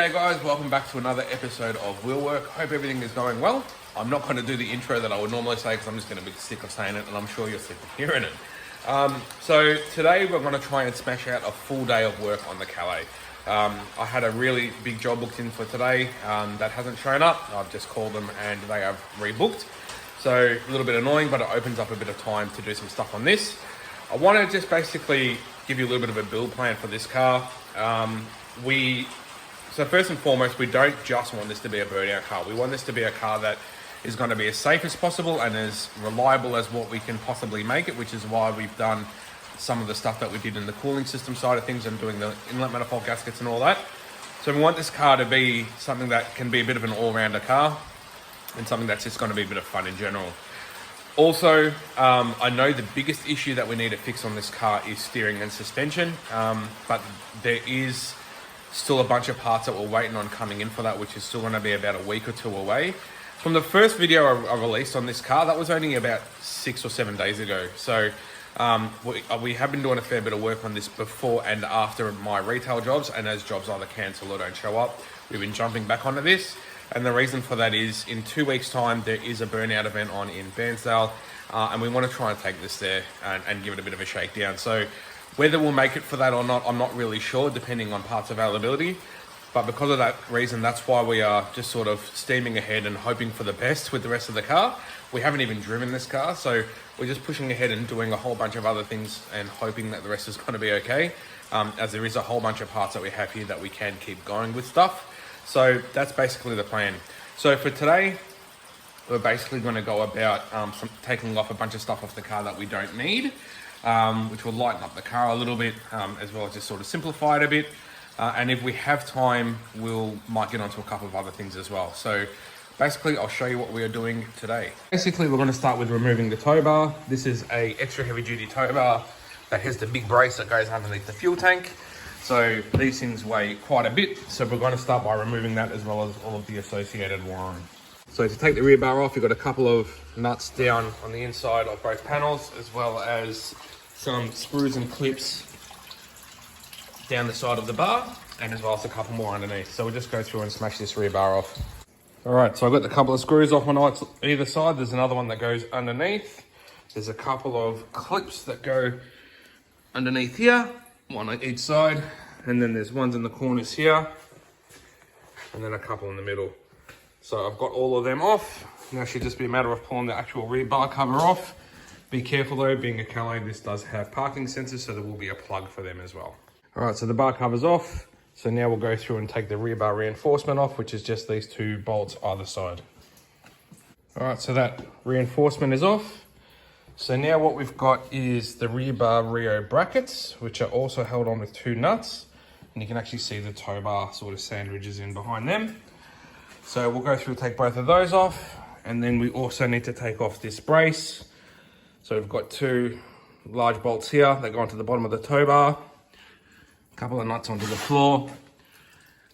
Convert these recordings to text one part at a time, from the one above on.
G'day guys, welcome back to another episode of Wheel Work. Hope everything is going well. I'm not going to do the intro that I would normally say because I'm just going to be sick of saying it, and I'm sure you're sick of hearing it. So today we're going to try and smash out a full day of work on the Calais. I had a really big job booked in for today that hasn't shown up. I've just called them and they have rebooked. So a little bit annoying, but it opens up a bit of time to do some stuff on this. I want to just basically give you a little bit of a build plan for this car. So first and foremost, we don't just want this to be a burnout car. We want this to be a car that is going to be as safe as possible and as reliable as what we can possibly make it, which is why we've done some of the stuff that we did in the cooling system side of things and doing the inlet manifold gaskets and all that. So we want this car to be something that can be a bit of an all-rounder car and something that's just going to be a bit of fun in general. Also, I know the biggest issue that we need to fix on this car is steering and suspension, but there is still a bunch of parts that we're waiting on coming in for that, which is still going to be about a week or two away. From the first video I released on this car, that was only about 6 or 7 days ago. So we have been doing a fair bit of work on this before and after my retail jobs, and as jobs either cancel or don't show up, we've been jumping back onto this. And the reason for that is in 2 weeks' time, there is a burnout event on in Bairnsdale, and we want to try and take this there and give it a bit of a shakedown. So whether we'll make it for that or not, I'm not really sure, depending on parts availability. But because of that reason, that's why we are just sort of steaming ahead and hoping for the best with the rest of the car. We haven't even driven this car, so we're just pushing ahead and doing a whole bunch of other things and hoping that the rest is going to be okay, as there is a whole bunch of parts that we have here that we can keep going with stuff. So that's basically the plan. So for today, we're basically going to go about taking off a bunch of stuff off the car that we don't need, which will lighten up the car a little bit, as well as just sort of simplify it a bit. And if we have time, might get onto a couple of other things as well. So basically, I'll show you what we are doing today. Basically, we're going to start with removing the tow bar. This is a extra heavy duty tow bar that has the big brace that goes underneath the fuel tank. So these things weigh quite a bit. So we're going to start by removing that as well as all of the associated wiring. So to take the rear bar off, you've got a couple of nuts down on the inside of both panels, as well as some screws and clips down the side of the bar, and as well as a couple more underneath. So we'll just go through and smash this rear bar off. All right, so I've got a couple of screws off on either side. There's another one that goes underneath. There's a couple of clips that go underneath here, one on each side, and then there's ones in the corners here, and then a couple in the middle. So I've got all of them off. Now it should just be a matter of pulling the actual rear bar cover off. Be careful though, being a Calais, this does have parking sensors, so there will be a plug for them as well. All right, so the bar cover's off. So now we'll go through and take the rear bar reinforcement off, which is just these two bolts either side. All right, so that reinforcement is off. So now what we've got is the rear bar Rio brackets, which are also held on with two nuts. And you can actually see the tow bar sort of sandwiches in behind them. So we'll go through and take both of those off. And then we also need to take off this brace. So we've got two large bolts here that go onto the bottom of the tow bar. A couple of nuts onto the floor.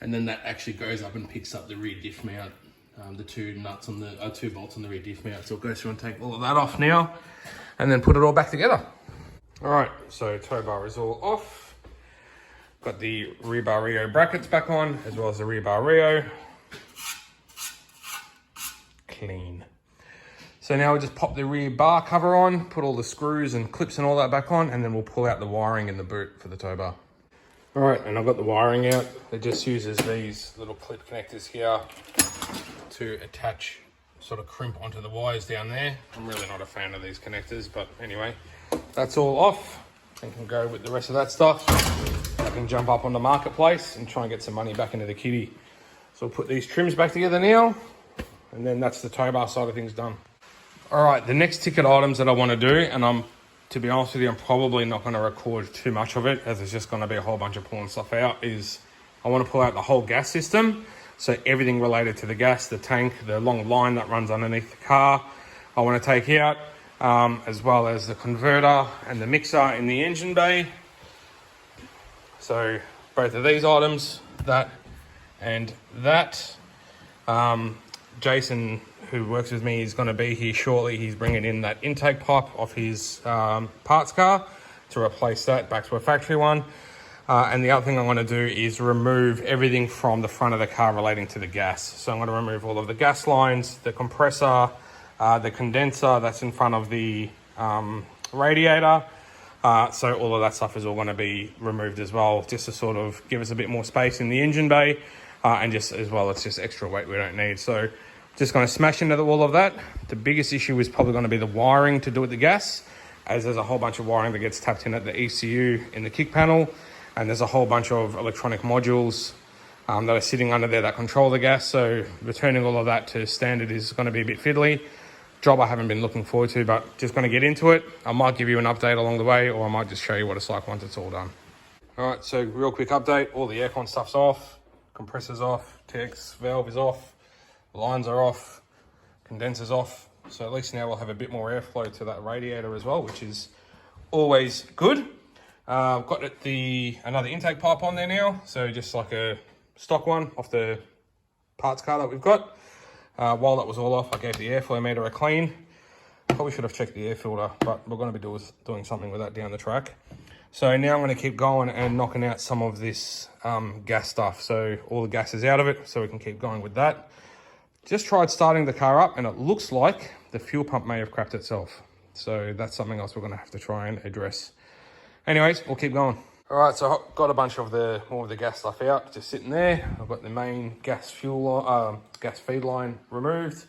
And then that actually goes up and picks up the rear diff mount. The two nuts on the two bolts on the rear diff mount. So we'll go through and take all of that off now, and then put it all back together. All right, so tow bar is all off. Got the rear bar Rio brackets back on, as well as the rear bar Rio. Clean. So now we'll just pop the rear bar cover on, put all the screws and clips and all that back on, and then we'll pull out the wiring in the boot for the tow bar. All right, and I've got the wiring out. It just uses these little clip connectors here to attach, sort of crimp onto the wires down there. I'm really not a fan of these connectors, but anyway, that's all off. I can go with the rest of that stuff. I can jump up on the marketplace and try and get some money back into the kitty. So we'll put these trims back together now, and then that's the tow bar side of things done. All right, the next ticket items that I want to do, and to be honest with you, I'm probably not going to record too much of it, as it's just going to be a whole bunch of pulling stuff out, is I want to pull out the whole gas system. So everything related to the gas, the tank, the long line that runs underneath the car, I want to take out, as well as the converter and the mixer in the engine bay. So both of these items, that and that. Jason, who works with me, is going to be here shortly. He's bringing in that intake pipe off his parts car to replace that back to a factory one. And the other thing I'm going to do is remove everything from the front of the car relating to the gas. So I'm going to remove all of the gas lines, the compressor, the condenser that's in front of the radiator. So all of that stuff is all going to be removed as well, just to sort of give us a bit more space in the engine bay. And just as well, it's just extra weight we don't need. So just going to smash into all of that. The biggest issue is probably going to be the wiring to do with the gas, as there's a whole bunch of wiring that gets tapped in at the ECU in the kick panel. And there's a whole bunch of electronic modules that are sitting under there that control the gas. So returning all of that to standard is going to be a bit fiddly. Job I haven't been looking forward to, but just going to get into it. I might give you an update along the way, or I might just show you what it's like once it's all done. All right, so real quick update. All the aircon stuff's off, compressor's off, TX valve is off, lines are off, condenser's off. So at least now we'll have a bit more airflow to that radiator as well, which is always good. I've got another intake pipe on there now, so just like a stock one off the parts car that we've got. While that was all off, I gave the airflow meter a clean. Probably should have checked the air filter, but we're going to be doing something with that down the track. So now I'm going to keep going and knocking out some of this gas stuff. So all the gas is out of it, so we can keep going with that. Just tried starting the car up, and it looks like the fuel pump may have crapped itself. So that's something else we're going to have to try and address. Anyways, we'll keep going. All right, so I've got a bunch of more of the gas stuff out, just sitting there. I've got the main gas feed line removed.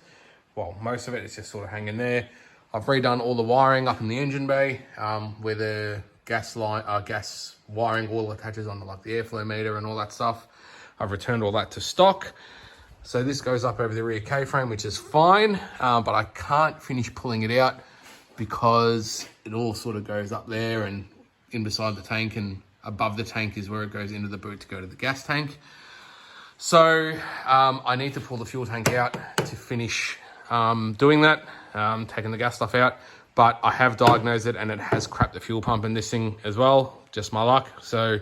Well, most of it is just sort of hanging there. I've redone all the wiring up in the engine bay, where the gas wiring all attaches onto like the airflow meter and all that stuff. I've returned all that to stock. So this goes up over the rear K-frame, which is fine, but I can't finish pulling it out because it all sort of goes up there and in beside the tank, and above the tank is where it goes into the boot to go to the gas tank. So I need to pull the fuel tank out to finish doing that, taking the gas stuff out. But I have diagnosed it, and it has crapped the fuel pump in this thing as well, just my luck. So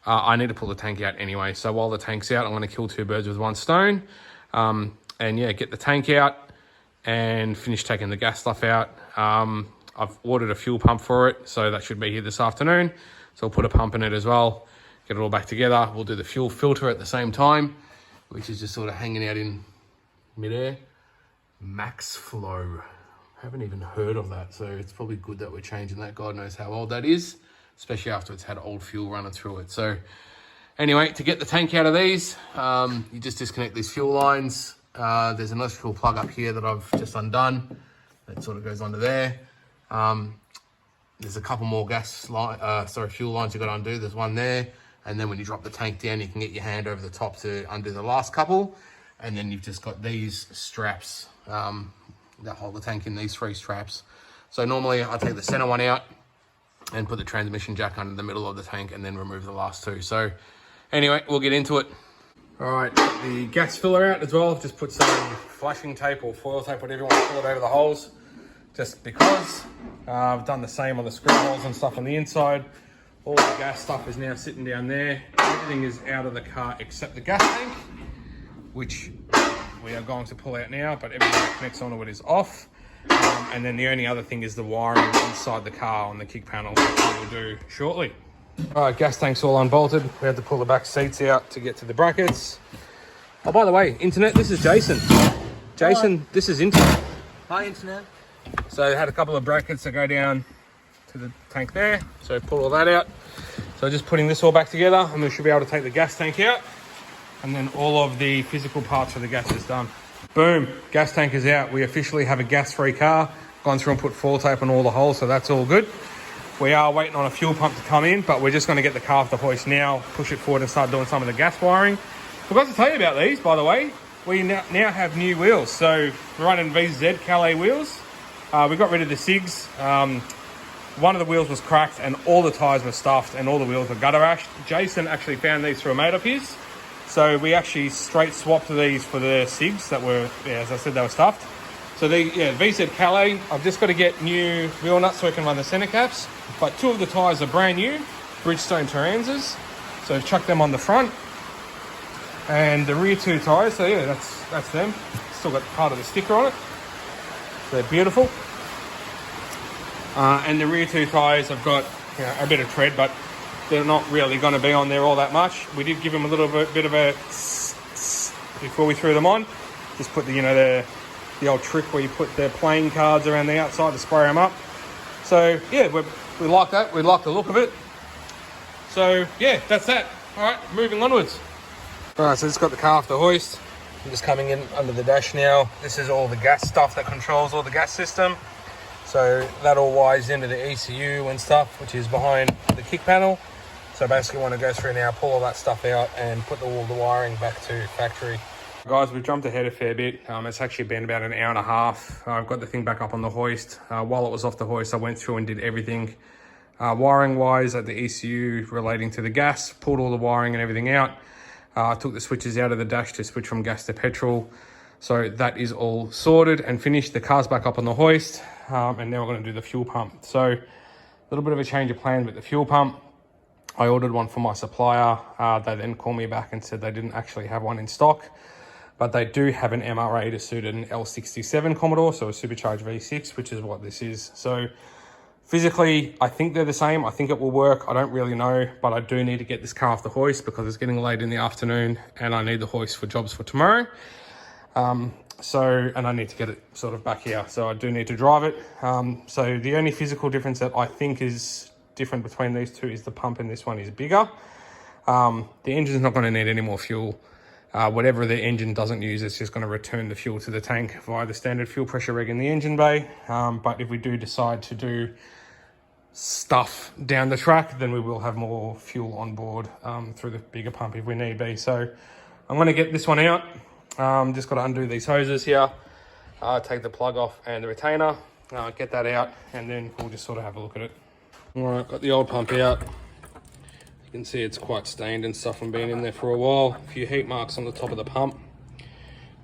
I need to pull the tank out anyway. So while the tank's out, I'm going to kill two birds with one stone. And yeah, get the tank out and finish taking the gas stuff out. I've ordered a fuel pump for it, so that should be here this afternoon. So I'll put a pump in it as well, get it all back together. We'll do the fuel filter at the same time, which is just sort of hanging out in midair. Max Flow. Haven't even heard of that, so it's probably good that we're changing that. God knows how old that is, especially after it's had old fuel running through it. So anyway, to get the tank out of these, you just disconnect these fuel lines. There's an electrical plug up here that I've just undone. That sort of goes under there. There's a couple more fuel lines you've got to undo. There's one there, and then when you drop the tank down, you can get your hand over the top to undo the last couple, and then you've just got these straps that hold the tank in, these three straps. So normally I take the center one out and put the transmission jack under the middle of the tank, and then remove the last two. So anyway, we'll get into it. All right, the gas filler out as well. I've just put some flashing tape or foil tape, whatever you want to call it, over the holes, just because. I've done the same on the screw holes and stuff on the inside. All the gas stuff is now sitting down there. Everything is out of the car except the gas tank, which we are going to pull out now, but everything that connects onto it is off. And then the only other thing is the wiring inside the car on the kick panel, which we will do shortly. All right, gas tank's all unbolted. We had to pull the back seats out to get to the brackets. Oh, by the way, internet, this is Jason. Jason, hi. This is internet. Hi, internet. So I had a couple of brackets that go down to the tank there. So pull all that out. So just putting this all back together, and we should be able to take the gas tank out. And then all of the physical parts for the gas is done. Boom, gas tank is out. We officially have a gas-free car. Gone through and put foil tape on all the holes, so that's all good. We are waiting on a fuel pump to come in, but we're just going to get the car off the hoist now, push it forward and start doing some of the gas wiring. Forgot to tell you about these, by the way. We now have new wheels. So we're running VZ Calais wheels. We got rid of the SIGs. One of the wheels was cracked and all the tyres were stuffed and all the wheels were gutter ashed. Jason actually found these through a mate of his. So we actually straight swapped these for the SIGs that were, as I said, they were stuffed. So VZ Calais, I've just got to get new wheel nuts so I can run the centre caps. But two of the tyres are brand new, Bridgestone Turanzas. So I've chucked them on the front. And the rear two tyres, so yeah, that's them. Still got part of the sticker on it. They're beautiful. And the rear two tyres, I've got a bit of tread, but they're not really going to be on there all that much. We did give them a little bit of a before we threw them on. Just put the old trick where you put the playing cards around the outside to spray them up. So yeah, we like that. We like the look of it. So yeah, that's that. All right, moving onwards. All right, so it's got the car off the hoist. I'm just coming in under the dash now. This is all the gas stuff that controls all the gas system. So that all wires into the ECU and stuff, which is behind the kick panel. So basically want to go through now, pull all that stuff out and put all the wiring back to factory. Guys, we've jumped ahead a fair bit. It's actually been about an hour and a half. I've got the thing back up on the hoist. While it was off the hoist, I went through and did everything wiring wise at the ECU relating to the gas, pulled all the wiring and everything out. Took the switches out of the dash to switch from gas to petrol. So that is all sorted and finished. The car's back up on the hoist. And now we're going to do the fuel pump. So a little bit of a change of plan with the fuel pump. I ordered one from my supplier. They then called me back and said they didn't actually have one in stock, but they do have an MRA to suit an L67 Commodore, so a supercharged V6, which is what this is. So physically, I think they're the same. I think it will work. I don't really know, but I do need to get this car off the hoist because it's getting late in the afternoon and I need the hoist for jobs for tomorrow. And I need to get it sort of back here. So I do need to drive it. So the only physical difference that I think is different between these two is the pump in this one is bigger. The engine's not going to need any more fuel. Whatever the engine doesn't use, it's just going to return the fuel to the tank via the standard fuel pressure reg in the engine bay. But if we do decide to do stuff down the track, then we will have more fuel on board through the bigger pump if we need be. So I'm going to get this one out. Just got to undo these hoses here, take the plug off and the retainer, get that out, and then we'll just sort of have a look at it. All right, got the old pump out. You can see it's quite stained and stuff from being in there for a while. A few heat marks on the top of the pump,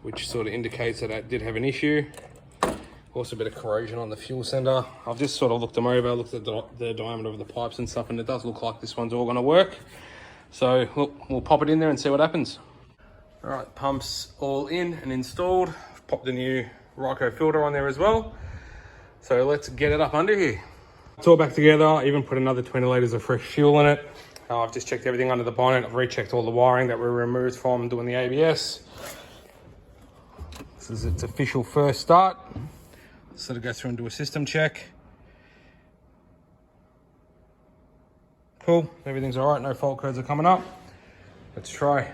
which sort of indicates that it did have an issue. Also a bit of corrosion on the fuel sender. I've just sort of looked them over, looked at the diameter of the pipes and stuff, and it does look like this one's all going to work. So look, we'll pop it in there and see what happens. All right, pump's all in and installed. I've popped the new Ryco filter on there as well. So let's get it up under here. It's all back together. I even put another 20 litres of fresh fuel in it. I've just checked everything under the bonnet. I've rechecked all the wiring that we removed from doing the ABS. This is its official first start. So to go through and do a system check. Cool, everything's all right. No fault codes are coming up. Let's try.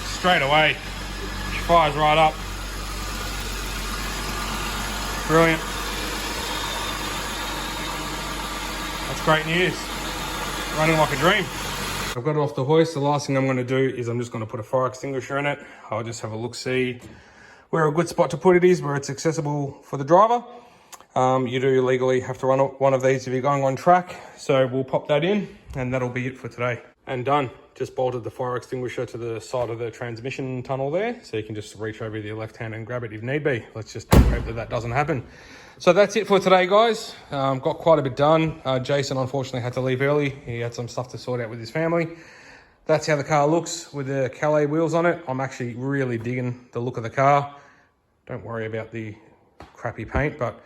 Straight away, she fires right up. Brilliant. That's great news. Running like a dream. I've got it off the hoist. The last thing I'm going to do is I'm just going to put a fire extinguisher in it. I'll just have a look, see where a good spot to put it is, where it's accessible for the driver. You do legally have to run one of these if you're going on track. So we'll pop that in and that'll be it for today. And done. Just bolted the fire extinguisher to the side of the transmission tunnel there, so you can just reach over with your left hand and grab it if need be. Let's just hope that that doesn't happen. So that's it for today, guys. Got quite a bit done. Jason unfortunately had to leave early. He had some stuff to sort out with his family. That's how the car looks with the Calais wheels on it. I'm actually really digging the look of the car. Don't worry about the crappy paint, but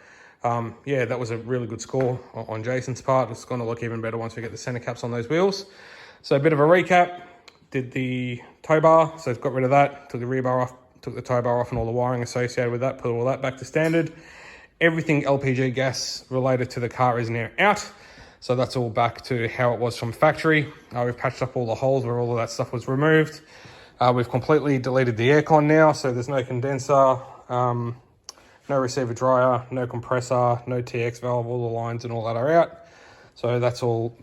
yeah, that was a really good score on Jason's part. It's going to look even better once we get the center caps on those wheels. So a bit of a recap, did the tow bar, so got rid of that, took the rear bar off, took the tow bar off and all the wiring associated with that, put all that back to standard. Everything LPG gas related to the car is now out. So that's all back to how it was from factory. We've patched up all the holes where all of that stuff was removed. We've completely deleted the aircon now, so there's no condenser, no receiver dryer, no compressor, no TX valve, all the lines and all that are out. So that's all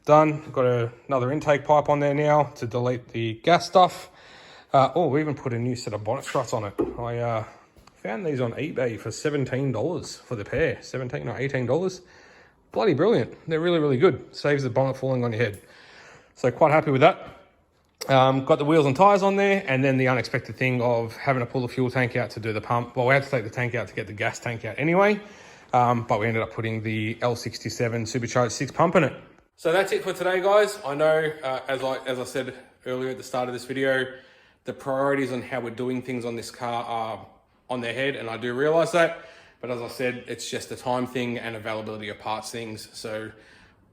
done. Got another intake pipe on there now to delete the gas stuff. Oh, we even put a new set of bonnet struts on it. I found these on eBay for $17 for the pair, $17 or $18. Bloody brilliant. They're really, really good. Saves the bonnet falling on your head. So quite happy with that. Got the wheels and tires on there, and then the unexpected thing of having to pull the fuel tank out to do the pump. Well, we had to take the tank out to get the gas tank out anyway, but we ended up putting the L67 supercharged 6 pump in it. So that's it for today, guys. I know, as I said earlier at the start of this video, the priorities on how we're doing things on this car are on their head, and I do realize that. But as I said, it's just a time thing and availability of parts things. So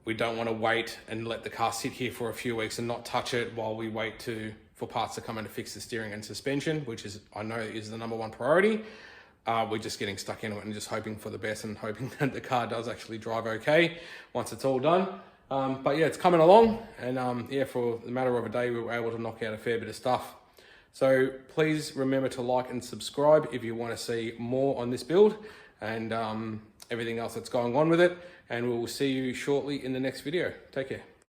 we don't want to wait and let the car sit here for a few weeks and not touch it while we wait for parts to come in to fix the steering and suspension, which is, I know, is the number one priority. We're just getting stuck into it and just hoping for the best and hoping that the car does actually drive okay once it's all done. But yeah, it's coming along, and yeah, for the matter of a day, we were able to knock out a fair bit of stuff. So please remember to like and subscribe if you want to see more on this build and everything else that's going on with it. And we will see you shortly in the next video. Take care.